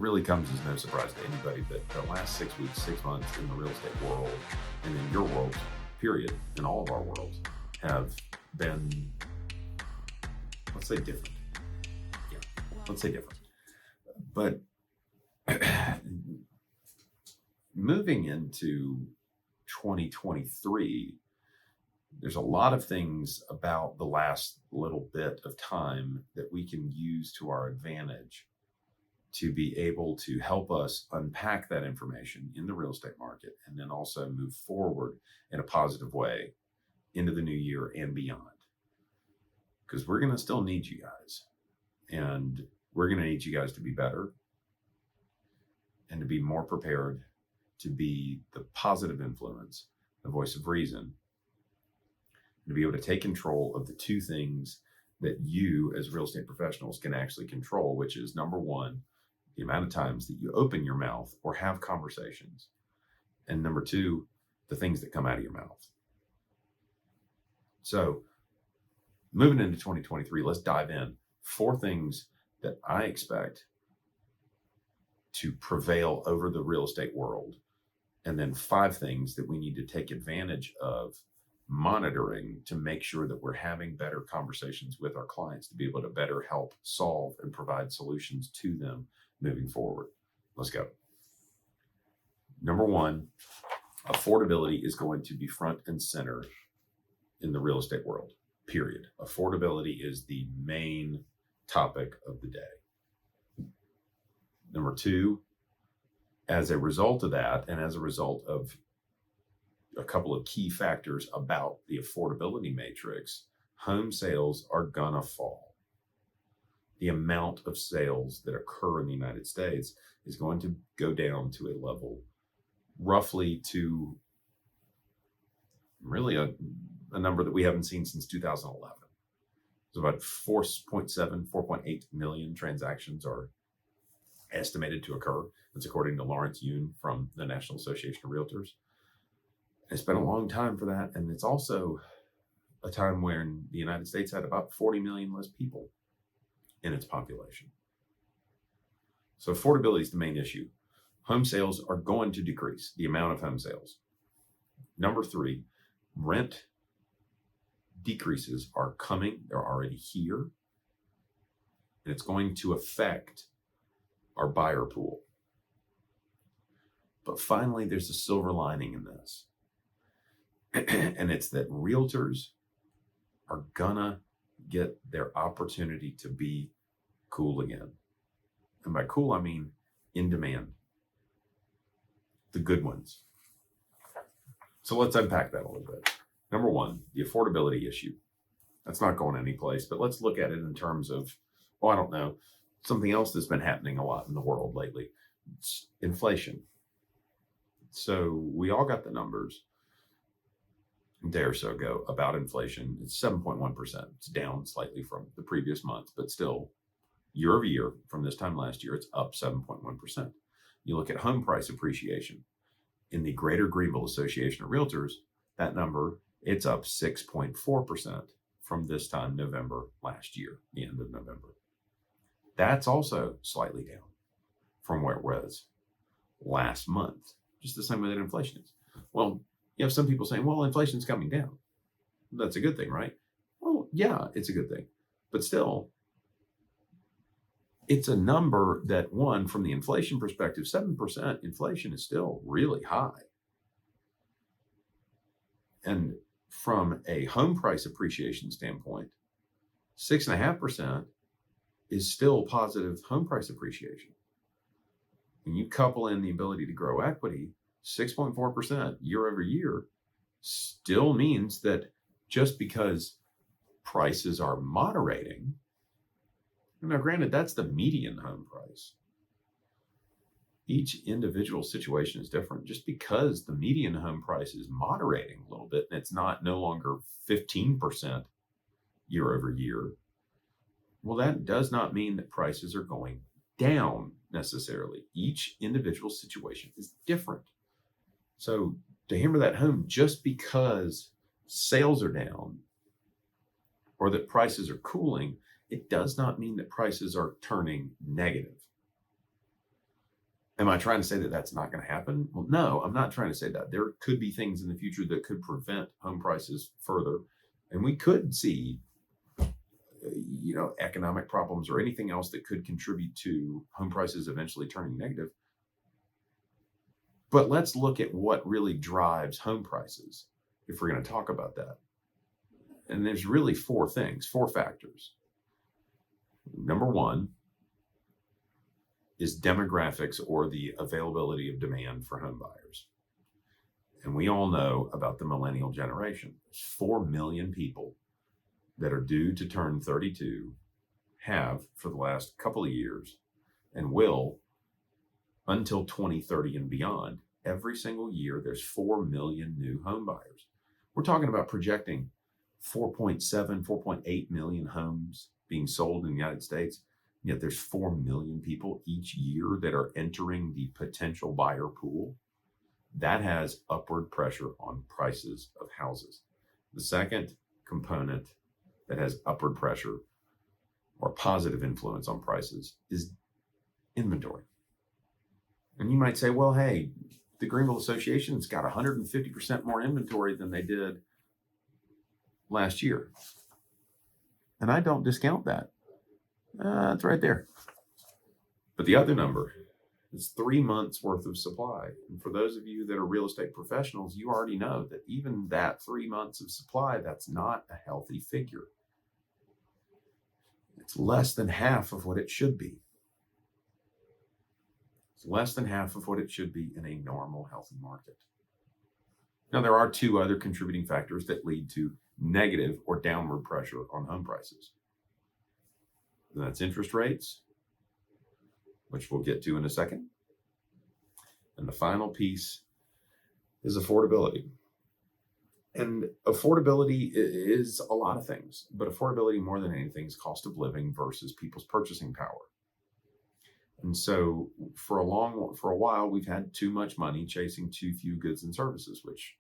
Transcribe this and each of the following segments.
really comes as no surprise to anybody that the last 6 weeks, 6 months in the real estate world and in your world, period, in all of our worlds, have been, let's say, different. Yeah, let's say different. But moving into 2023, there's a lot of things about the last little bit of time that we can use to our advantage to be able to help us unpack that information in the real estate market and then also move forward in a positive way into the new year and beyond. Because we're going to still need you guys, and we're going to need you guys to be better and to be more prepared, to be the positive influence, the voice of reason, to be able to take control of the two things that you as real estate professionals can actually control, which is number one, the amount of times that you open your mouth or have conversations, and number two, the things that come out of your mouth. So moving into 2023, let's dive in. 4 things that I expect to prevail over the real estate world, and then 5 things that we need to take advantage of monitoring to make sure that we're having better conversations with our clients to be able to better help solve and provide solutions to them moving forward. Let's go. Number 1, affordability is going to be front and center in the real estate world, period. Affordability is the main topic of the day. Number 2, as a result of that, and as a result of a couple of key factors about the affordability matrix, home sales are gonna fall. The amount of sales that occur in the United States is going to go down to a level roughly to really a number that we haven't seen since 2011. So about 4.7, 4.8 million transactions are estimated to occur. That's according to Lawrence Yun from the National Association of Realtors. It's been a long time for that. And it's also a time when the United States had about 40 million less people in its population. So affordability is the main issue. Home sales are going to decrease, the amount of home sales. Number 3, rent decreases are coming. They're already here. And it's going to affect our buyer pool. But finally, there's a silver lining in this. And it's that realtors are gonna get their opportunity to be cool again. And by cool, I mean in demand. The good ones. So let's unpack that a little bit. Number 1, the affordability issue. That's not going anyplace, but let's look at it in terms of, I don't know, something else that's been happening a lot in the world lately. It's inflation. So we all got the numbers a day or so ago about inflation. It's 7.1%. It's down slightly from the previous month, but still year over year from this time last year, it's up 7.1%. You look at home price appreciation in the Greater Greenville Association of Realtors, that number, it's up 6.4% from this time November last year, the end of November. That's also slightly down from where it was last month, just the same way that inflation is. Well, you have some people saying, well, inflation's coming down. That's a good thing, right? Well, yeah, it's a good thing. But still, it's a number that, one, from the inflation perspective, 7% inflation is still really high. And from a home price appreciation standpoint, 6.5% is still positive home price appreciation. When you couple in the ability to grow equity, 6.4% year over year still means that just because prices are moderating, now granted, that's the median home price. Each individual situation is different. Just because the median home price is moderating a little bit and it's no longer 15% year over year, well, that does not mean that prices are going down necessarily. Each individual situation is different. So to hammer that home, just because sales are down or that prices are cooling, it does not mean that prices are turning negative. Am I trying to say that that's not going to happen? Well, no, I'm not trying to say that. There could be things in the future that could prevent home prices further, and we could see, economic problems or anything else that could contribute to home prices eventually turning negative. But let's look at what really drives home prices if we're going to talk about that. And there's really four factors. Number one is demographics, or the availability of demand for home buyers. And we all know about the millennial generation. There's 4 million people that are due to turn 32, have for the last couple of years, and will until 2030 and beyond. Every single year, there's 4 million new home buyers. We're talking about projecting 4.7, 4.8 million homes being sold in the United States. Yet there's 4 million people each year that are entering the potential buyer pool. That has upward pressure on prices of houses. The second component that has upward pressure or positive influence on prices is inventory. And you might say, well, hey, the Greenville Association's got 150% more inventory than they did last year. And I don't discount that. It's right there. But the other number is 3 months worth of supply. And for those of you that are real estate professionals, you already know that even that 3 months of supply, that's not a healthy figure. It's less than half of what it should be. It's less than half of what it should be in a normal, healthy market. Now, there are two other contributing factors that lead to negative or downward pressure on home prices. And that's interest rates, which we'll get to in a second. And the final piece is affordability. And affordability is a lot of things, but affordability more than anything is cost of living versus people's purchasing power. And so for a while, we've had too much money chasing too few goods and services, which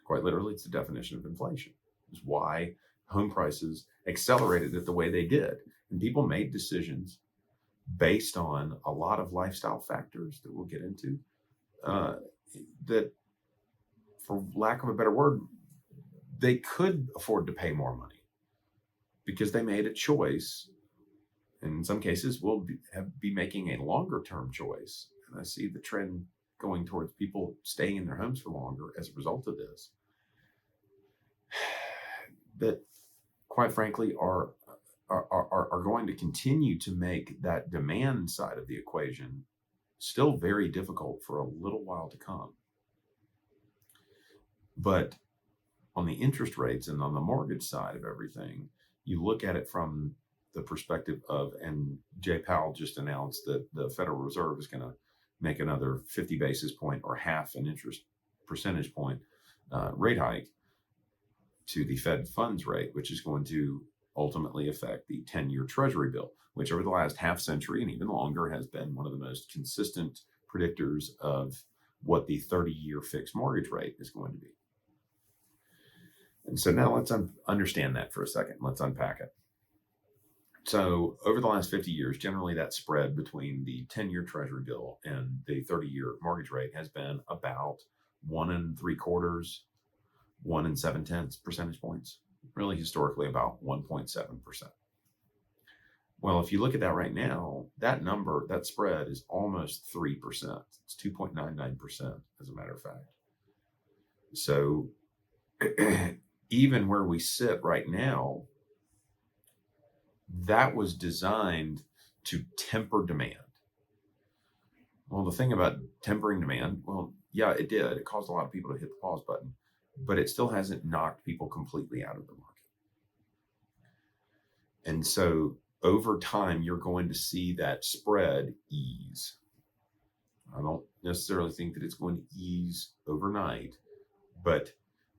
quite literally, it's the definition of inflation. It's why home prices accelerated it the way they did. And people made decisions based on a lot of lifestyle factors that we'll get into, that, for lack of a better word, they could afford to pay more money because they made a choice. And in some cases, we'll be making a longer term choice. And I see the trend going towards people staying in their homes for longer as a result of this, that quite frankly are going to continue to make that demand side of the equation still very difficult for a little while to come. But on the interest rates and on the mortgage side of everything, you look at it from the perspective of, and Jay Powell just announced that the Federal Reserve is going to make another 50 basis point or half an interest percentage point rate hike to the Fed funds rate, which is going to ultimately affect the 10-year Treasury bill, which over the last half century and even longer has been one of the most consistent predictors of what the 30-year fixed mortgage rate is going to be. And so now let's understand that for a second. Let's unpack it. So over the last 50 years, generally that spread between the 10-year Treasury bill and the 30-year mortgage rate has been about 1 3/4, 1 7/10 percentage points, really historically about 1.7%. Well, if you look at that right now, that number, that spread is almost 3%. It's 2.99%, as a matter of fact. So even where we sit right now, that was designed to temper demand. Well, the thing about tempering demand, well, yeah, it did. It caused a lot of people to hit the pause button, but it still hasn't knocked people completely out of the market. And so over time, you're going to see that spread ease. I don't necessarily think that it's going to ease overnight, but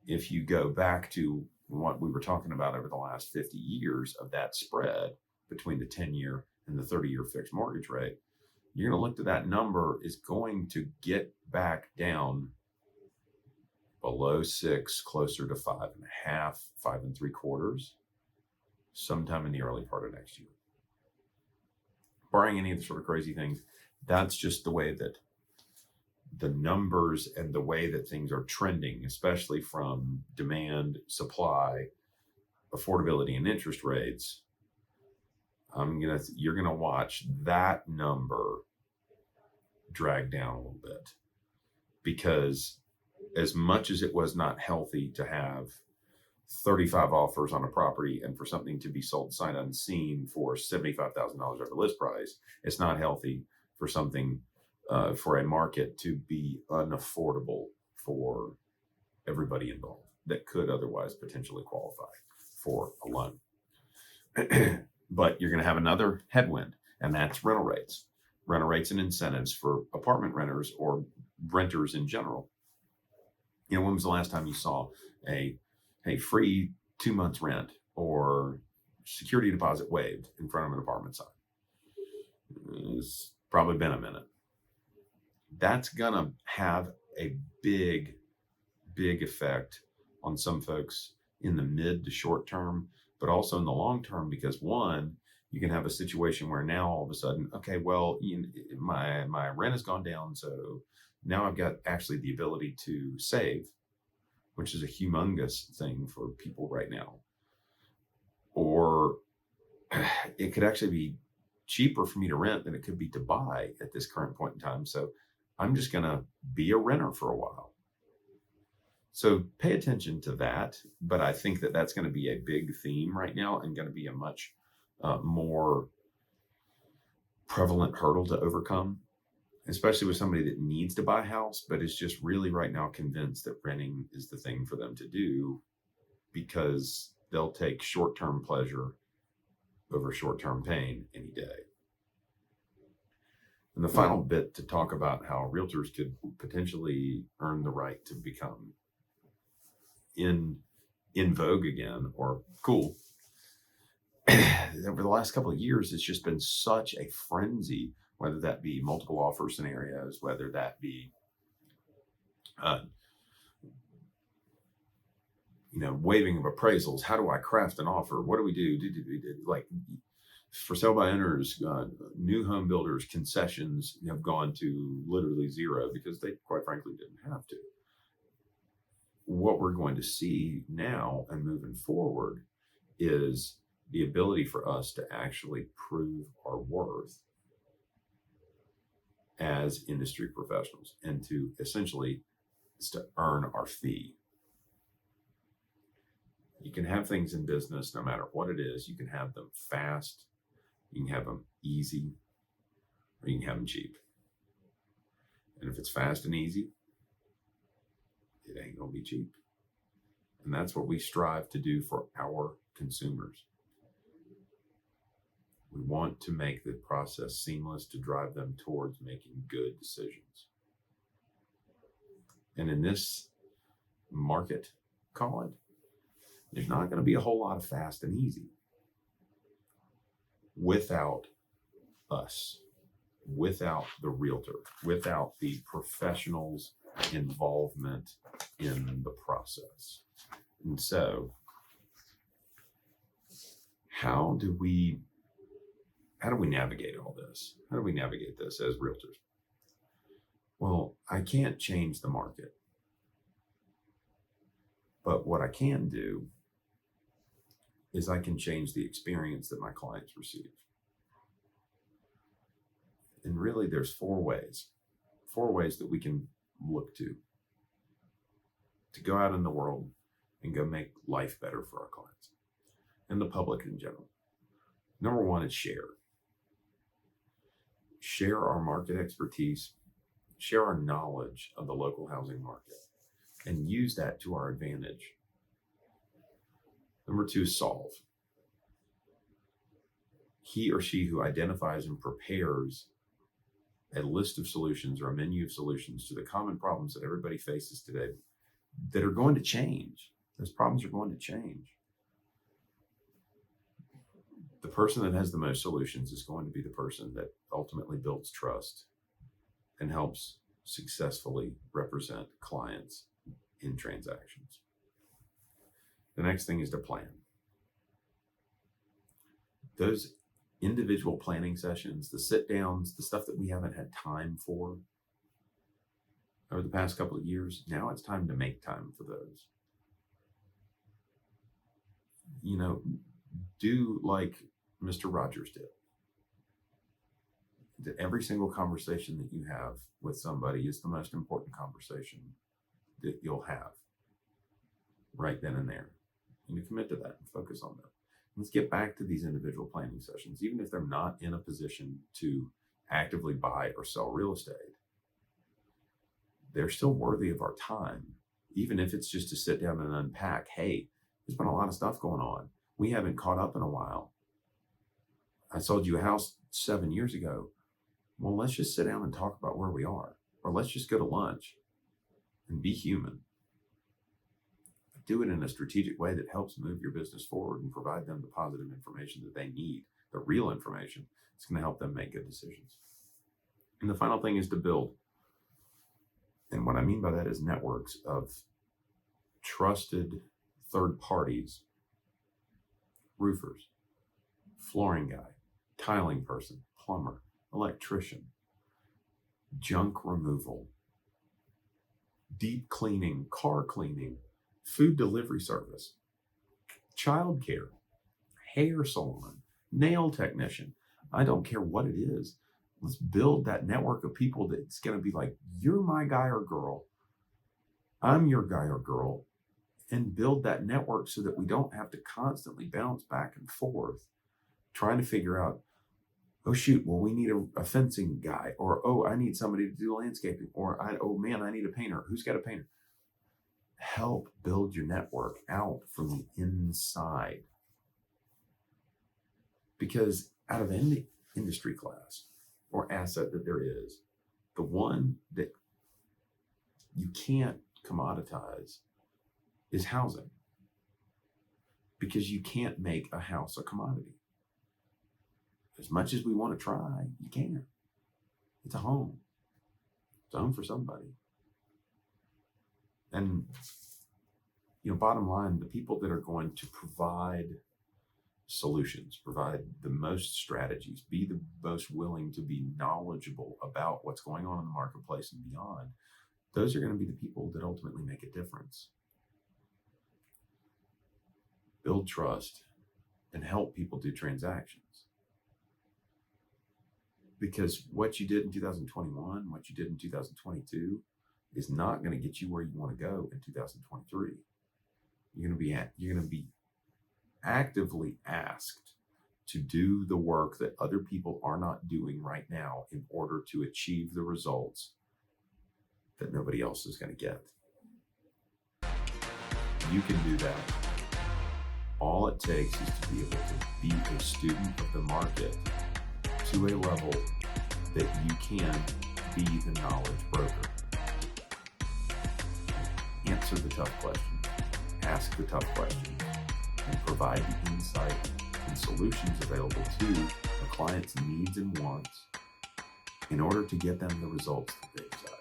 if you go back to what we were talking about over the last 50 years of that spread between the 10-year and the 30-year fixed mortgage rate, you're going to look to that number is going to get back down below 6, closer to 5.5, 5 3/4, sometime in the early part of next year. Barring any of the sort of crazy things, that's just the way that the numbers and the way that things are trending, especially from demand, supply, affordability, and interest rates, you're gonna watch that number drag down a little bit, because as much as it was not healthy to have 35 offers on a property and for something to be sold sight unseen for $75,000 over list price, it's not healthy for something for a market to be unaffordable for everybody involved that could otherwise potentially qualify for a loan. But you're going to have another headwind, and that's rental rates. Rental rates and incentives for apartment renters or renters in general. You know, when was the last time you saw a free 2 months rent or security deposit waived in front of an apartment sign? It's probably been a minute. That's gonna have a big effect on some folks in the mid to short term, but also in the long term, because one, you can have a situation where now all of a sudden, okay, well, my rent has gone down, so now I've got actually the ability to save, which is a humongous thing for people right now. Or it could actually be cheaper for me to rent than it could be to buy at this current point in time. So I'm just going to be a renter for a while. So pay attention to that. But I think that that's going to be a big theme right now and going to be a much more prevalent hurdle to overcome, especially with somebody that needs to buy a house, but is just really right now convinced that renting is the thing for them to do, because they'll take short-term pleasure over short-term pain any day. And the final bit to talk about how realtors could potentially earn the right to become in vogue again, or cool. Over the last couple of years, it's just been such a frenzy, whether that be multiple offer scenarios, whether that be, waiving of appraisals. How do I craft an offer? What do we do? Like for sale by owners, new home builders, concessions have gone to literally zero because they quite frankly didn't have to. What we're going to see now and moving forward is the ability for us to actually prove our worth as industry professionals, and to essentially to earn our fee. You can have things in business no matter what it is. You can have them fast, you can have them easy, or you can have them cheap. And if it's fast and easy, it ain't gonna be cheap. And that's what we strive to do for our consumers. We want to make the process seamless to drive them towards making good decisions. And in this market, call it, there's not going to be a whole lot of fast and easy without us, without the realtor, without the professionals' involvement in the process. And so, how do we navigate all this? How do we navigate this as realtors? Well, I can't change the market, but what I can do is I can change the experience that my clients receive. And really there's four ways that we can look to go out in the world and go make life better for our clients and the public in general. Number one is share our market expertise, share our knowledge of the local housing market, and use that to our advantage. Number two is solve. He or she who identifies and prepares a list of solutions or a menu of solutions to the common problems that everybody faces today that are going to change. Those problems are going to change. The person that has the most solutions is going to be the person that ultimately builds trust and helps successfully represent clients in transactions. The next thing is to plan. Those individual planning sessions, the sit downs, the stuff that we haven't had time for, over the past couple of years. Now it's time to make time for those. You know, do like Mr. Rogers did. That every single conversation that you have with somebody is the most important conversation that you'll have right then and there. And you commit to that and focus on that. Let's get back to these individual planning sessions. Even if they're not in a position to actively buy or sell real estate, they're still worthy of our time. Even if it's just to sit down and unpack, hey, there's been a lot of stuff going on. We haven't caught up in a while. I sold you a house 7 years ago. Well, let's just sit down and talk about where we are. Or let's just go to lunch and be human. Do it in a strategic way that helps move your business forward and provide them the positive information that they need, the real information. It's going to help them make good decisions. And the final thing is to build. And what I mean by that is networks of trusted third parties, roofers, flooring guy, tiling person, plumber, electrician, junk removal, deep cleaning, car cleaning, food delivery service, childcare, hair salon, nail technician. I don't care what it is. Let's build that network of people that's going to be like, you're my guy or girl. I'm your guy or girl. And build that network so that we don't have to constantly bounce back and forth trying to figure out, oh shoot, well, we need a fencing guy, or oh, I need somebody to do landscaping, or oh man, I need a painter. Who's got a painter? Help build your network out from the inside. Because out of any industry class or asset that there is, the one that you can't commoditize is housing. Because you can't make a house a commodity. As much as we want to try, you can't. It's a home. It's a home for somebody. And, you know, bottom line, the people that are going to provide solutions, provide the most strategies, be the most willing to be knowledgeable about what's going on in the marketplace and beyond, those are going to be the people that ultimately make a difference. Build trust and help people do transactions. Because what you did in 2021, what you did in 2022 is not going to get you where you want to go in 2023. You're going to be actively asked to do the work that other people are not doing right now in order to achieve the results that nobody else is going to get. You can do that. All it takes is to be able to be a student of the market to a level that you can be the knowledge broker. Answer the tough questions, ask the tough questions, and provide the insight and solutions available to the client's needs and wants in order to get them the results that they desire.